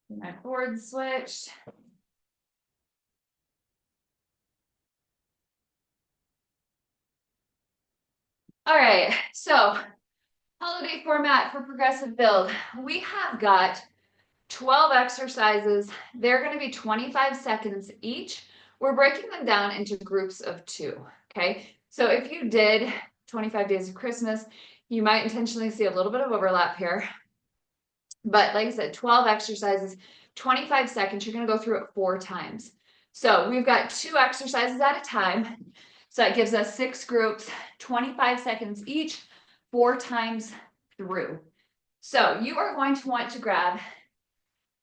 My board switched. All right, so holiday format for progressive build. We have got 12 exercises. They're going to be 25 seconds each. We're breaking them down into groups of 2, okay? So if you did 25 days of Christmas, you might intentionally see a little bit of overlap here. But like I said, 12 exercises, 25 seconds. You're going to go through it 4 times. So we've got 2 exercises at a time. So that gives us 6 groups, 25 seconds each, 4 times through. So you are going to want to grab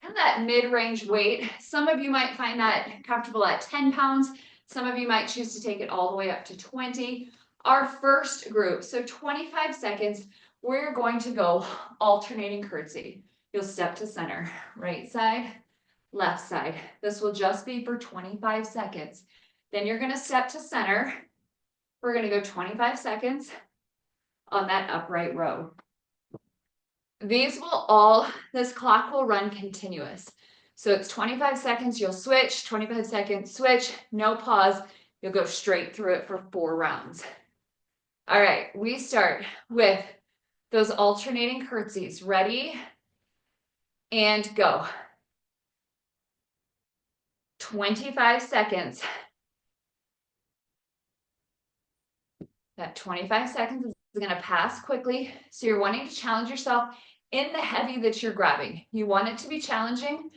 kind of that mid-range weight. Some of you might find that comfortable at 10 pounds. Some of you might choose to take it all the way up to 20. Our first group, so 25 seconds, we're going to go alternating curtsy. You'll step to center, right side, left side. This will just be for 25 seconds. Then you're going to step to center. We're going to go 25 seconds on that upright row. These will all, this clock will run continuous. So it's 25 seconds, you'll switch, 25 seconds, switch, no pause. You'll go straight through it for 4 rounds. All right, we start with those alternating curtsies. Ready? And go. 25 seconds. That 25 seconds is going to pass quickly. So you're wanting to challenge yourself in the heavy that you're grabbing. You want it to be challenging,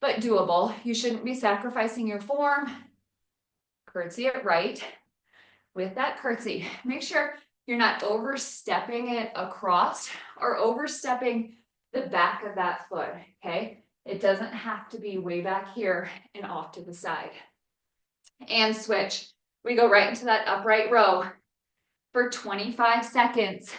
but doable. You shouldn't be sacrificing your form. Curtsy it right. With that curtsy, make sure you're not overstepping it across or overstepping the back of that foot, okay? It doesn't have to be way back here and off to the side. And switch. We go right into that upright row for 25 seconds.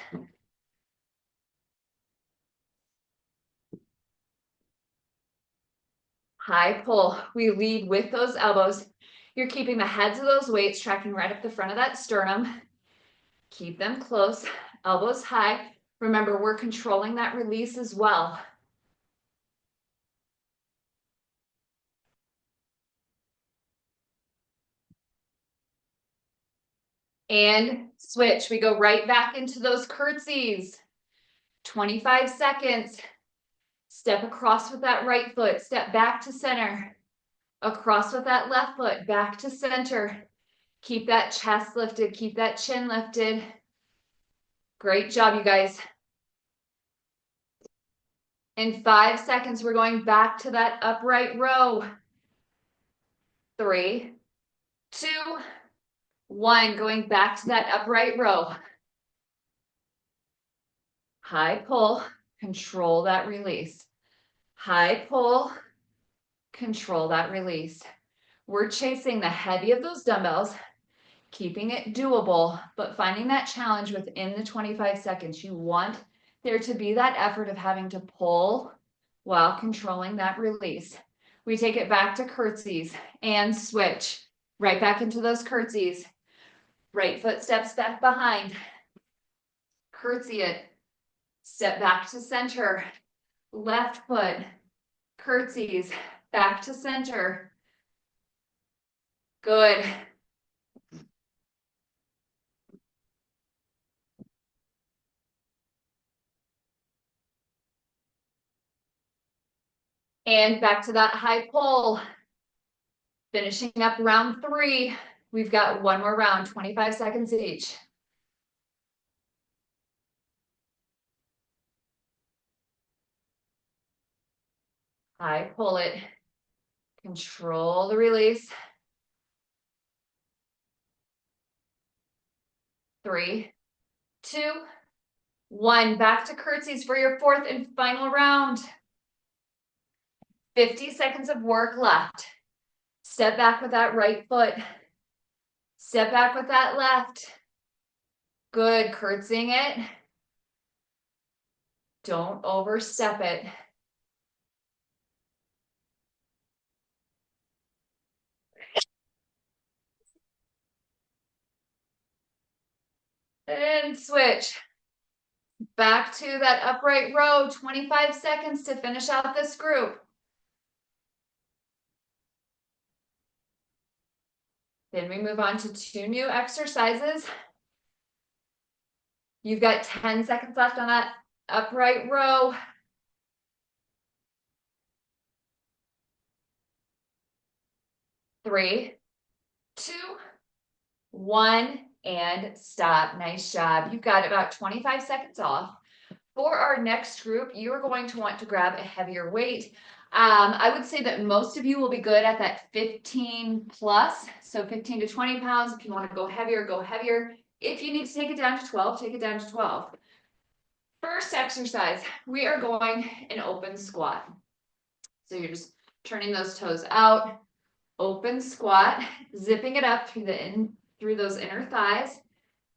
High pull. We lead with those elbows. You're keeping the heads of those weights tracking right up the front of that sternum. Keep them close, elbows high. Remember, we're controlling that release as well. And switch. We go right back into those curtsies. 25 seconds. Step across with that right foot. Step back to center. Across with that left foot. Back to center. Keep that chest lifted. Keep that chin lifted. Great job, you guys. In 5 seconds, we're going back to that upright row. 3, 2, 1. Going back to that upright row. High pull, control that release. High pull, control that release. We're chasing the heavy of those dumbbells, keeping it doable, but finding that challenge within the 25 seconds. You want there to be that effort of having to pull while controlling that release. We take it back to curtsies and switch. Right back into those curtsies. Right foot steps back behind. Curtsy it. Step back to center. Left foot. Curtsies. Back to center. Good. And back to that high pull. Finishing up round 3. We've got one more round, 25 seconds each. High pull it. Control the release. 3, 2, 1. Back to curtsies for your 4th and final round. 50 seconds of work left. Step back with that right foot. Step back with that left. Good, curtsying it. Don't overstep it. And switch. Back to that upright row, 25 seconds to finish out this group. Then we move on to 2 new exercises. You've got 10 seconds left on that upright row. 3, 2, 1, and stop. Nice job. You've got about 25 seconds off. For our next group, you are going to want to grab a heavier weight. I would say that most of you will be good at that 15 plus, so 15 to 20 pounds. If you want to go heavier, go heavier. If you need to take it down to 12, take it down to 12. First exercise, we are going an open squat. So you're just turning those toes out, open squat, zipping it up through those inner thighs.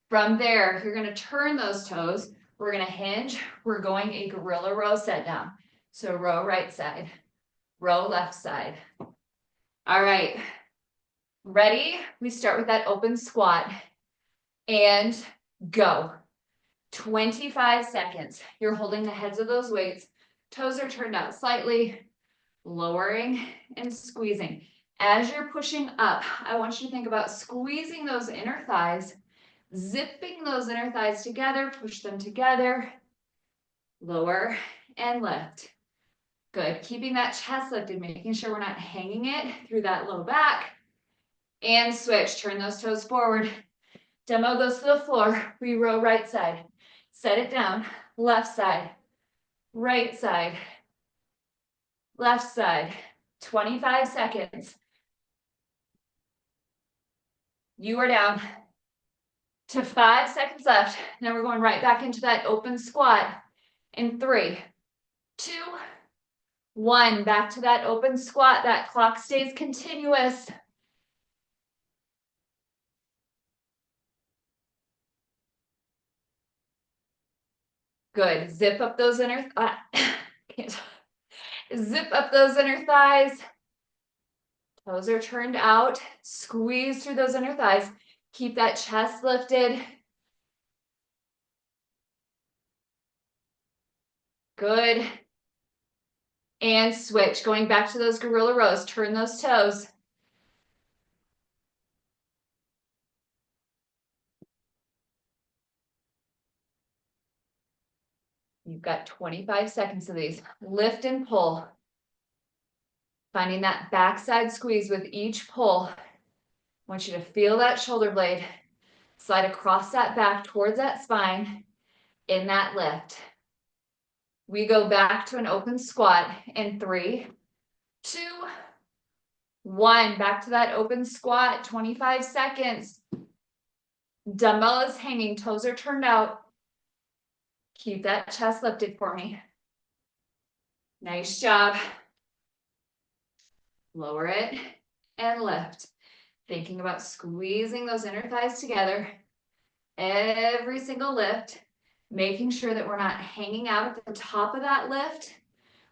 From there, you're going to turn those toes. We're going to hinge. We're going a gorilla row set down. So row right side, row left side. All right. Ready? We start with that open squat and go. 25 seconds. You're holding the heads of those weights. Toes are turned out slightly, lowering and squeezing. As you're pushing up, I want you to think about squeezing those inner thighs, zipping those inner thighs together, push them together, lower and lift. Good. Keeping that chest lifted, making sure we're not hanging it through that low back. And switch. Turn those toes forward. Dumbbell goes to the floor. We row right side. Set it down. Left side. Right side. Left side. 25 seconds. You are down to 5 seconds left. Now we're going right back into that open squat in 3, 2, 1. Back to that open squat. That clock stays continuous. Good. Zip up those inner zip up those inner thighs. Toes are turned out. Squeeze through those inner thighs. Keep that chest lifted. Good. And switch. Going back to those gorilla rows. Turn those toes. You've got 25 seconds of these. Lift and pull. Finding that backside squeeze with each pull. I want you to feel that shoulder blade. Slide across that back towards that spine in that lift. We go back to an open squat in 3, 2, 1. Back to that open squat, 25 seconds. Dumbbell is hanging, toes are turned out. Keep that chest lifted for me. Nice job. Lower it and lift. Thinking about squeezing those inner thighs together. Every single lift. Making sure that we're not hanging out at the top of that lift.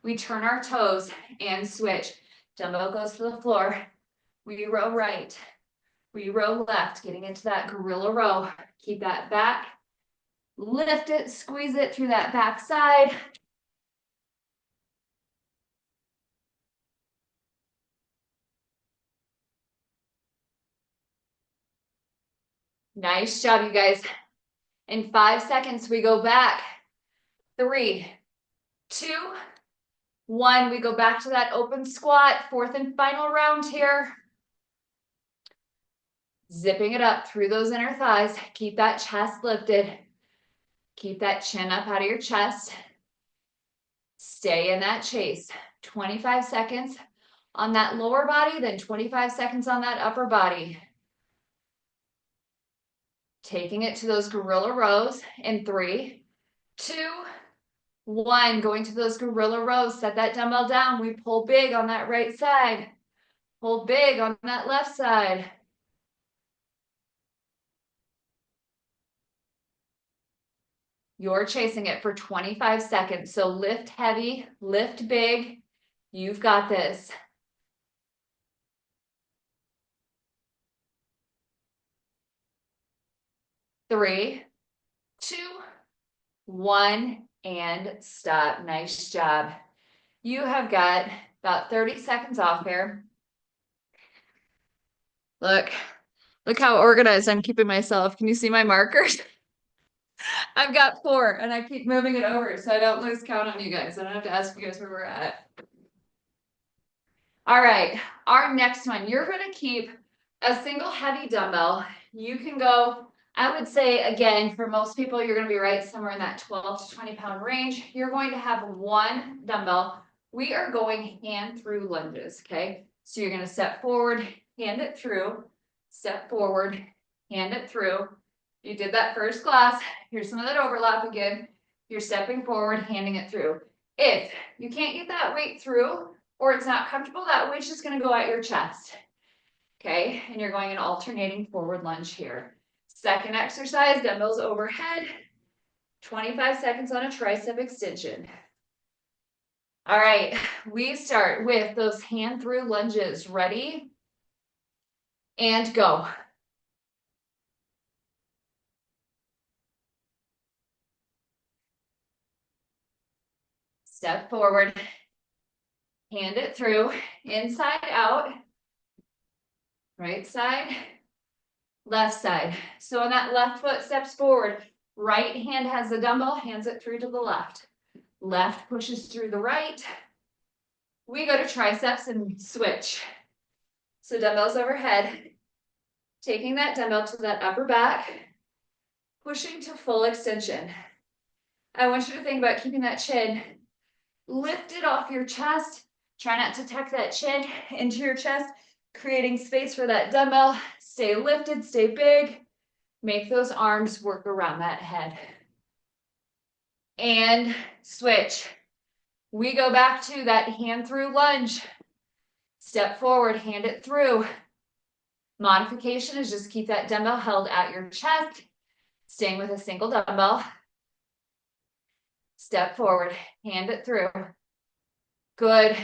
We turn our toes and switch. Dumbbell goes to the floor. We row right. We row left, getting into that gorilla row. Keep that back. Lift it, squeeze it through that back side. Nice job, you guys. In 5 seconds, we go back. 3, 2, 1. We go back to that open squat. 4th and final round here. Zipping it up through those inner thighs. Keep that chest lifted. Keep that chin up out of your chest. Stay in that chase. 25 seconds on that lower body, then 25 seconds on that upper body. Taking it to those gorilla rows in 3, 2, 1. Going to those gorilla rows. Set that dumbbell down. We pull big on that right side. Pull big on that left side. You're chasing it for 25 seconds. So lift heavy, lift big. You've got this. 3, 2, 1, and stop. Nice job. You have got about 30 seconds off here. Look, Look how organized I'm keeping myself. Can you see my markers? I've got 4 and I keep moving it over so I don't lose count on you guys. I don't have to ask you guys where we're at. All right, our next one, you're gonna keep a single heavy dumbbell. You can go, I would say again, for most people, you're gonna be right somewhere in that 12 to 20 pound range. You're going to have 1 dumbbell. We are going hand through lunges, okay? So you're gonna step forward, hand it through, step forward, hand it through. You did that first class. Here's some of that overlap again. You're stepping forward, handing it through. If you can't get that weight through, or it's not comfortable, that weight's just gonna go at your chest. Okay, and you're going an alternating forward lunge here. Second exercise, dumbbells overhead, 25 seconds on a tricep extension. All right, we start with those hand through lunges. Ready? And go. Step forward, hand it through, inside out, right side, left side. So when that left foot steps forward, right hand has the dumbbell, hands it through to the left. Left pushes through the right. We go to triceps and switch. So dumbbells overhead, taking that dumbbell to that upper back, pushing to full extension. I want you to think about keeping that chin lifted off your chest. Try not to tuck that chin into your chest, creating space for that dumbbell. Stay lifted, stay big. Make those arms work around that head. And switch. We go back to that hand through lunge. Step forward, hand it through. Modification is just keep that dumbbell held at your chest, staying with a single dumbbell. Step forward, hand it through. Good.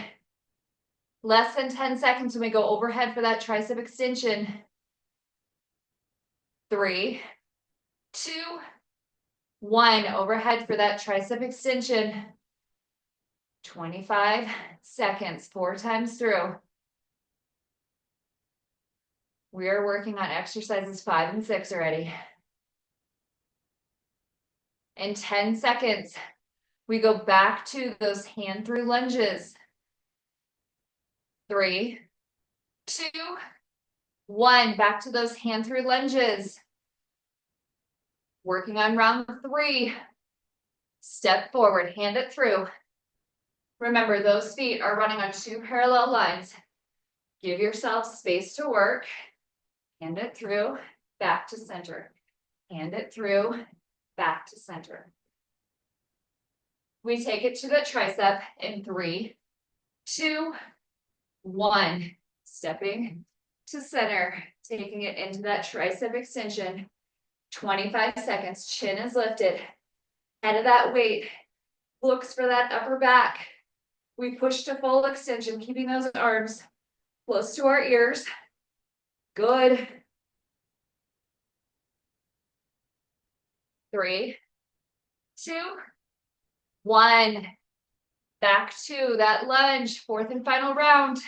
Less than 10 seconds when we go overhead for that tricep extension. 3, 2, 1. Overhead for that tricep extension. 25 seconds, 4 times through. We are working on exercises 5 and 6 already. In 10 seconds, we go back to those hand through lunges. 3, 2, 1. Back to those hand through lunges. Working on round 3. Step forward, hand it through. Remember, those feet are running on 2 parallel lines. Give yourself space to work. Hand it through, back to center. Hand it through, back to center. We take it to the tricep in 3, 2, 1. Stepping to center, taking it into that tricep extension. 25 seconds, chin is lifted. Head of that weight looks for that upper back. We push to full extension, keeping those arms close to our ears. Good. 3, 2, 1. Back to that lunge, 4th and final round.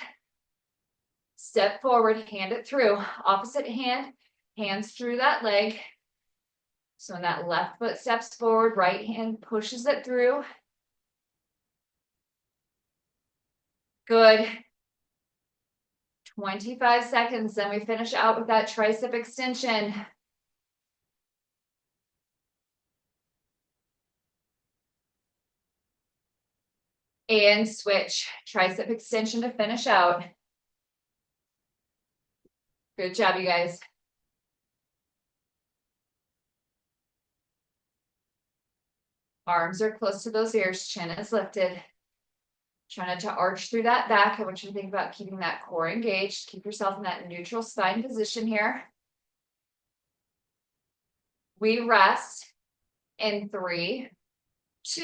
Step forward, hand it through. Opposite hand, hands through that leg. So when that left foot steps forward, right hand pushes it through. Good. 25 seconds, then we finish out with that tricep extension. And switch, tricep extension to finish out. Good job, you guys. Arms are close to those ears, chin is lifted. Try not to arch through that back. I want you to think about keeping that core engaged. Keep yourself in that neutral spine position here. We rest in 3, 2,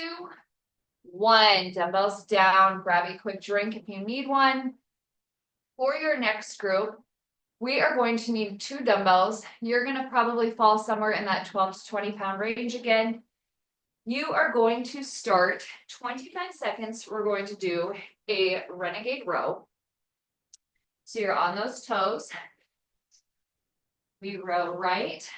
1. Dumbbells down. Grab a quick drink if you need one. For your next group, we are going to need 2 dumbbells. You're going to probably fall somewhere in that 12 to 20 pound range again. You are going to start 25 seconds. We're going to do a renegade row. So you're on those toes. We row right,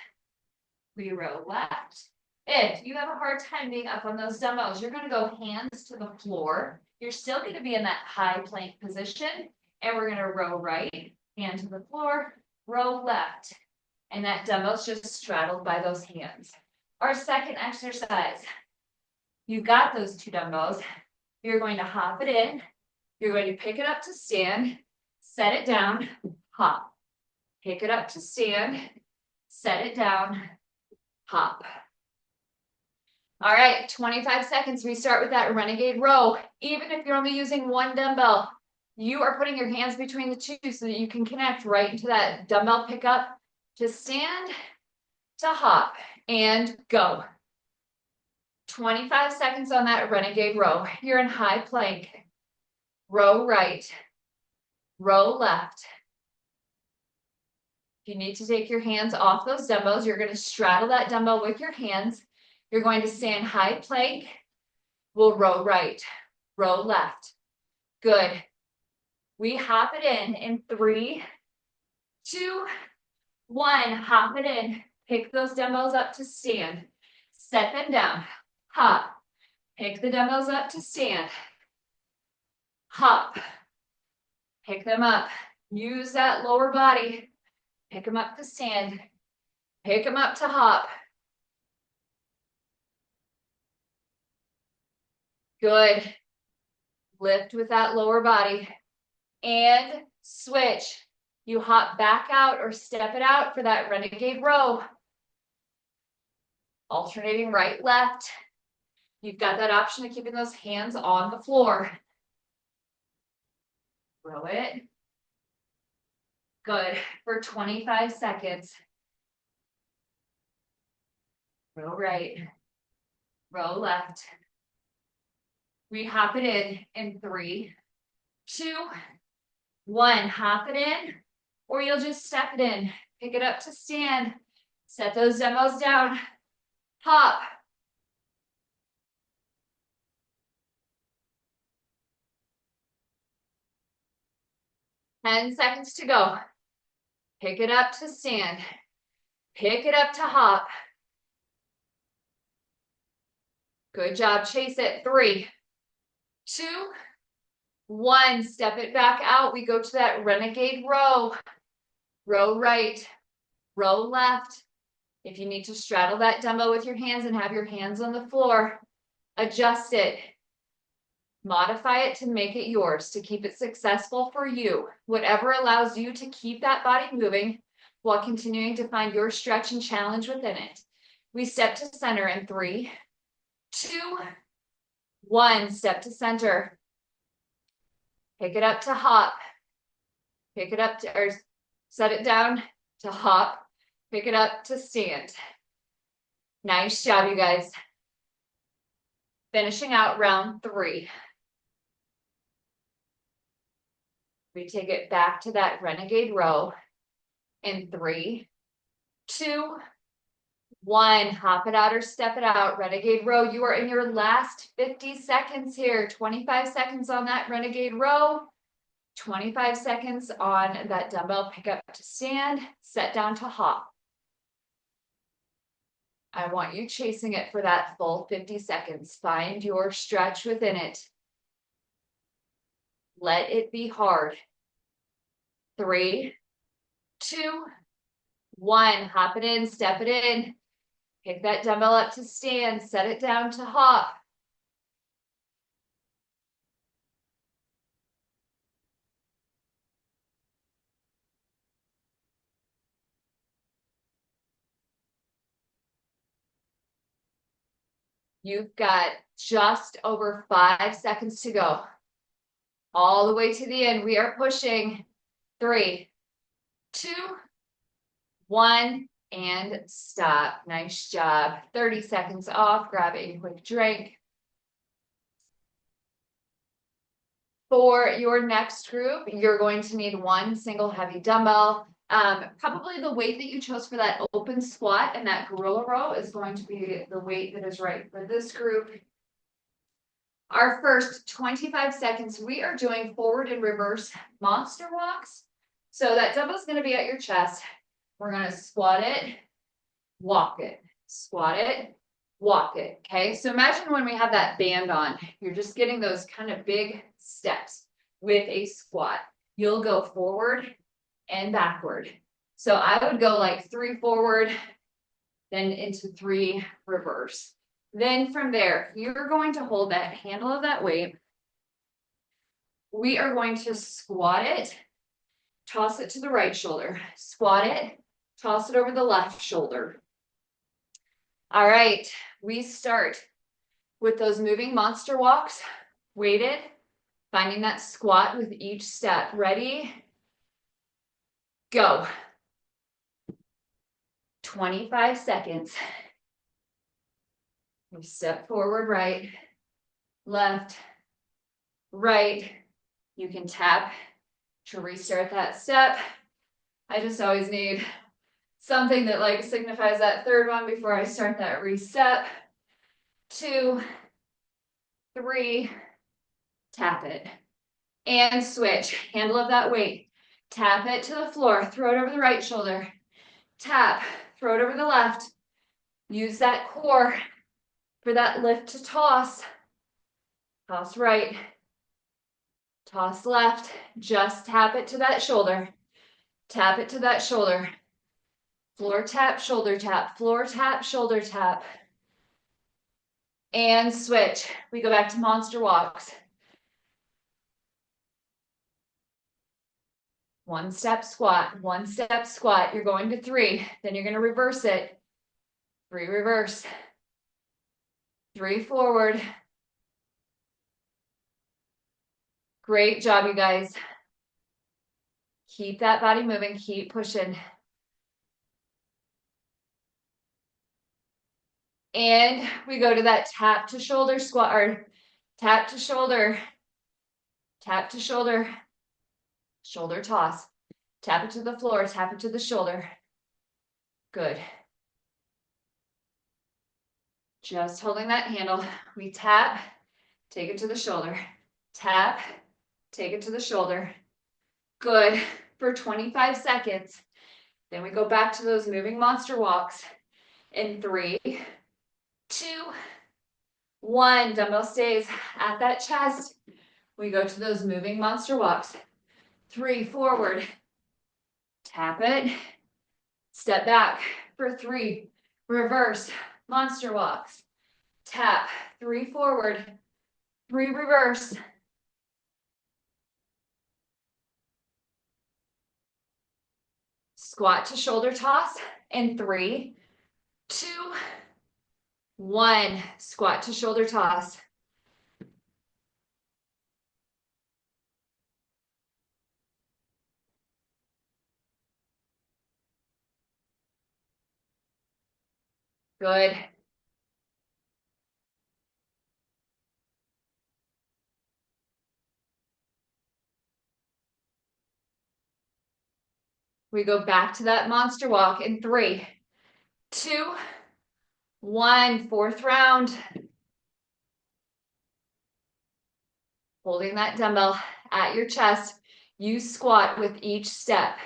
we row left. If you have a hard time being up on those dumbbells, you're gonna go hands to the floor. You're still gonna be in that high plank position, and we're gonna row right, hand to the floor, row left. And that dumbbell's just straddled by those hands. Our second exercise, you got those two dumbbells. You're going to hop it in. You're going to pick it up to stand, set it down, hop. Pick it up to stand, set it down, hop. All right, 25 seconds. We start with that renegade row. Even if you're only using one dumbbell, you are putting your hands between the two so that you can connect right into that dumbbell pickup to stand, to hop, and go. 25 seconds on that renegade row. You're in high plank. Row right, row left. If you need to take your hands off those dumbbells, you're going to straddle that dumbbell with your hands. You're going to stay in high plank. We'll row right, row left. Good. We hop it in 3, 2, 1. Hop it in. Pick those dumbbells up to stand. Set them down. Hop. Pick the dumbbells up to stand. Hop. Pick them up. Use that lower body. Pick them up to stand. Pick them up to hop. Good. Lift with that lower body. And switch. You hop back out or step it out for that renegade row. Alternating right, left. You've got that option of keeping those hands on the floor. Row it. Good. For 25 seconds. Row right. Row left. We hop it in 3, 2, 1. Hop it in, or you'll just step it in. Pick it up to stand. Set those dumbbells down. Hop. Ten seconds to go. Pick it up to stand. Pick it up to hop. Good job. Chase it. 3, 2, 1. Step it back out. We go to that renegade row. Row right, row left. If you need to straddle that dumbbell with your hands and have your hands on the floor, adjust it. Modify it to make it yours, to keep it successful for you. Whatever allows you to keep that body moving while continuing to find your stretch and challenge within it. We step to center in 3, 2, 1. Step to center. Pick it up to hop. Pick it up to, or set it down to hop. Pick it up to stand. Nice job, you guys. Finishing out round 3. We take it back to that renegade row in 3, 2, 1. Hop it out or step it out. Renegade row. You are in your last 50 seconds here. 25 seconds on that renegade row. 25 seconds on that dumbbell pick up to stand. Set down to hop. I want you chasing it for that full 50 seconds. Find your stretch within it. Let it be hard. 3, 2, 1. Hop it in, step it in. Pick that dumbbell up to stand, set it down to hop. You've got just over 5 seconds to go. All the way to the end. We are pushing. 3, 2, 1, and stop. Nice job. 30 seconds off. Grab a quick drink. For your next group, you're going to need one single heavy dumbbell. Probably the weight that you chose for that open squat and that gorilla row is going to be the weight that is right for this group. Our first 25 seconds, we are doing forward and reverse monster walks. So that dumbbell is going to be at your chest. We're gonna squat it, walk it, squat it, walk it. Okay, so imagine when we have that band on, you're just getting those kind of big steps with a squat. You'll go forward and backward. So I would go like 3 forward, then into 3 reverse. Then from there, you're going to hold that handle of that weight. We are going to squat it, toss it to the right shoulder, squat it, toss it over the left shoulder. All right, we start with those moving monster walks, weighted, finding that squat with each step. Ready? Go. 25 seconds. We step forward, right, left, right. You can tap to restart that step. I just always need something that like signifies that third one before I start that reset. 2, 3, tap it. And switch, handle of that weight. Tap it to the floor, throw it over the right shoulder. Tap, throw it over the left. Use that core for that lift to toss. Toss right, toss left. Just tap it to that shoulder. Tap it to that shoulder. Floor tap, shoulder tap, floor tap, shoulder tap. And switch. We go back to monster walks. 1 step squat, 1 step squat. You're going to 3, then you're going to reverse it. 3 reverse. 3 forward. Great job, you guys. Keep that body moving, keep pushing. And we go to that tap to shoulder squat, or tap to shoulder, shoulder toss. Tap it to the floor, tap it to the shoulder. Good. Just holding that handle. We tap, take it to the shoulder. Tap, take it to the shoulder. Good. For 25 seconds. Then we go back to those moving monster walks. In 3, 2, 1. Dumbbell stays at that chest. We go to those moving monster walks. 3 forward. Tap it. Step back for 3. Reverse monster walks. Tap. 3 forward. 3 reverse. Squat to shoulder toss. In 3, 2, 1. Squat to shoulder toss. Good. We go back to that monster walk in 3, 2, 1. 4th round. Holding that dumbbell at your chest. You squat with each step.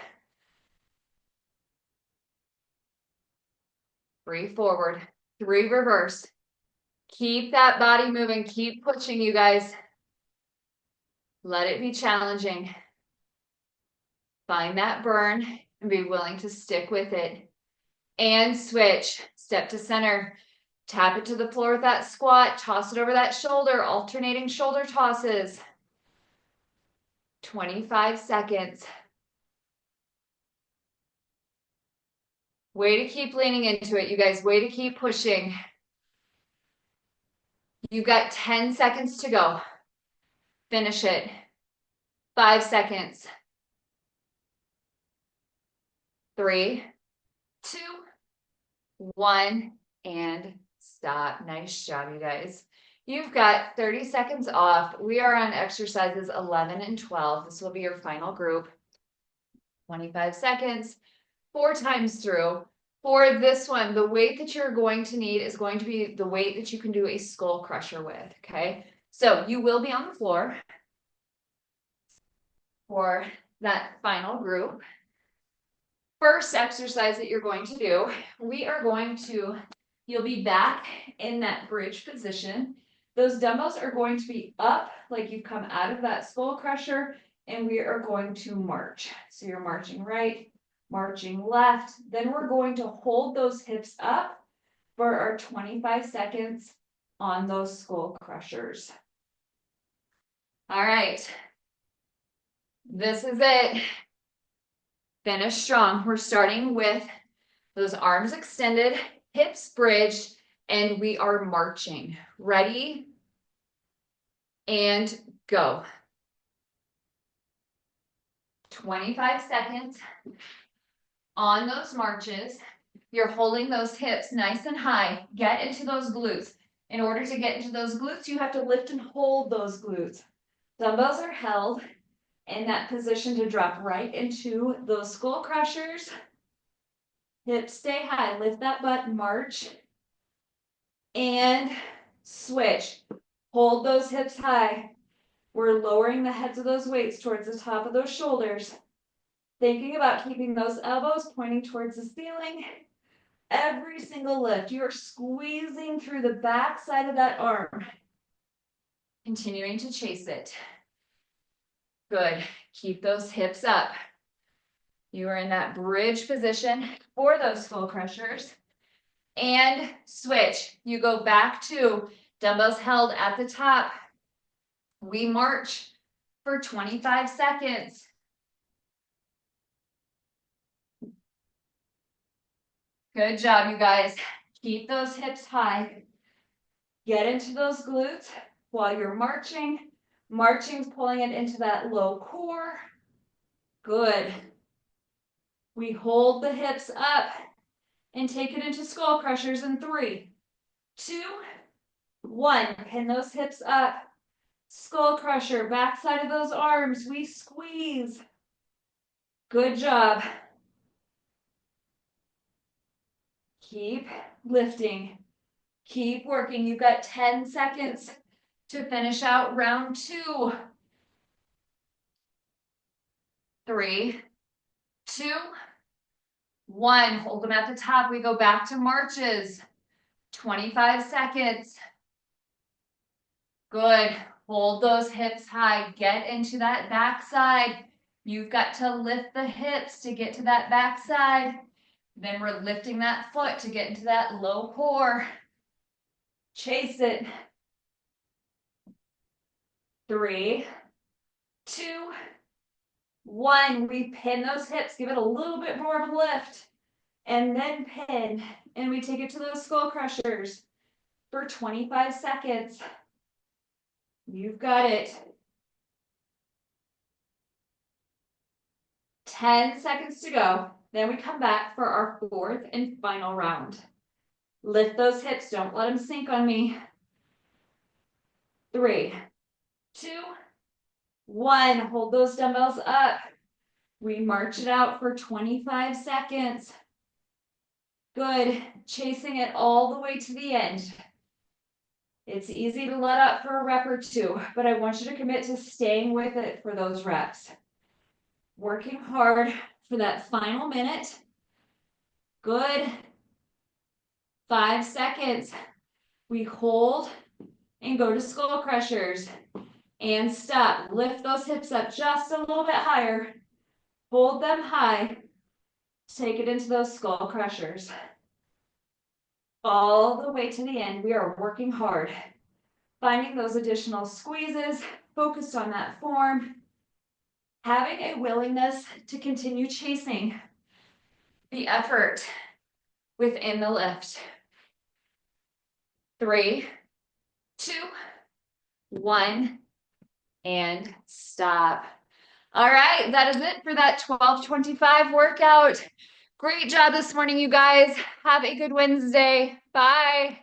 3 forward, 3 reverse. Keep that body moving. Keep pushing, you guys. Let it be challenging. Find that burn and be willing to stick with it. And switch. Step to center. Tap it to the floor with that squat. Toss it over that shoulder. Alternating shoulder tosses. 25 seconds. Way to keep leaning into it, you guys. Way to keep pushing. You've got 10 seconds to go. Finish it. 5 seconds. 3, 2, 1, and stop. Nice job, you guys. You've got 30 seconds off. We are on exercises 11 and 12. This will be your final group. 25 seconds, 4 times through. For this one, the weight that you're going to need is going to be the weight that you can do a skull crusher with, okay? So you will be on the floor for that final group. first exercise that you're going to do, you'll be back in that bridge position. Those dumbbells are going to be up like you've come out of that skull crusher, and we are going to march. So you're marching right, marching left. Then we're going to hold those hips up for our 25 seconds on those skull crushers. All right. This is it. Finish strong. We're starting with those arms extended, hips bridged, and we are marching. Ready? And go. 25 seconds on those marches. You're holding those hips nice and high. Get into those glutes. In order to get into those glutes, you have to lift and hold those glutes. Dumbbells are held in that position to drop right into those skull crushers. Hips stay high. Lift that butt, march. And switch. Hold those hips high. We're lowering the heads of those weights towards the top of those shoulders. Thinking about keeping those elbows pointing towards the ceiling. Every single lift, you're squeezing through the back side of that arm. Continuing to chase it. Good. Keep those hips up. You are in that bridge position for those skull crushers. And switch. You go back to dumbbells held at the top. We march for 25 seconds. Good job, you guys. Keep those hips high. Get into those glutes while you're marching. Marching's pulling it into that low core. Good. We hold the hips up and take it into skull crushers in 3, 2, 1. Pin those hips up. Skull crusher, backside of those arms. We squeeze. Good job. Keep lifting. Keep working. You've got 10 seconds to finish out round 2. 3, 2, 1. Hold them at the top. We go back to marches. 25 seconds. Good. Hold those hips high. Get into that backside. You've got to lift the hips to get to that backside. Then we're lifting that foot to get into that low core. Chase it. 3, 2, 1. We pin those hips. Give it a little bit more of a lift. And then pin. And we take it to those skull crushers for 25 seconds. You've got it. 10 seconds to go. Then we come back for our 4th and final round. Lift those hips. Don't let them sink on me. 3, 2, 1. Hold those dumbbells up. We march it out for 25 seconds. Good. Chasing it all the way to the end. It's easy to let up for a rep or 2, but I want you to commit to staying with it for those reps. Working hard for that final minute. Good. 5 seconds. We hold and go to skull crushers. And stop. Lift those hips up just a little bit higher. Hold them high. Take it into those skull crushers. All the way to the end. We are working hard. Finding those additional squeezes. Focused on that form. Having a willingness to continue chasing the effort within the lift. 3, 2, 1, and stop. All right, that is it for that 12:25 workout. Great job this morning, you guys. Have a good Wednesday. Bye.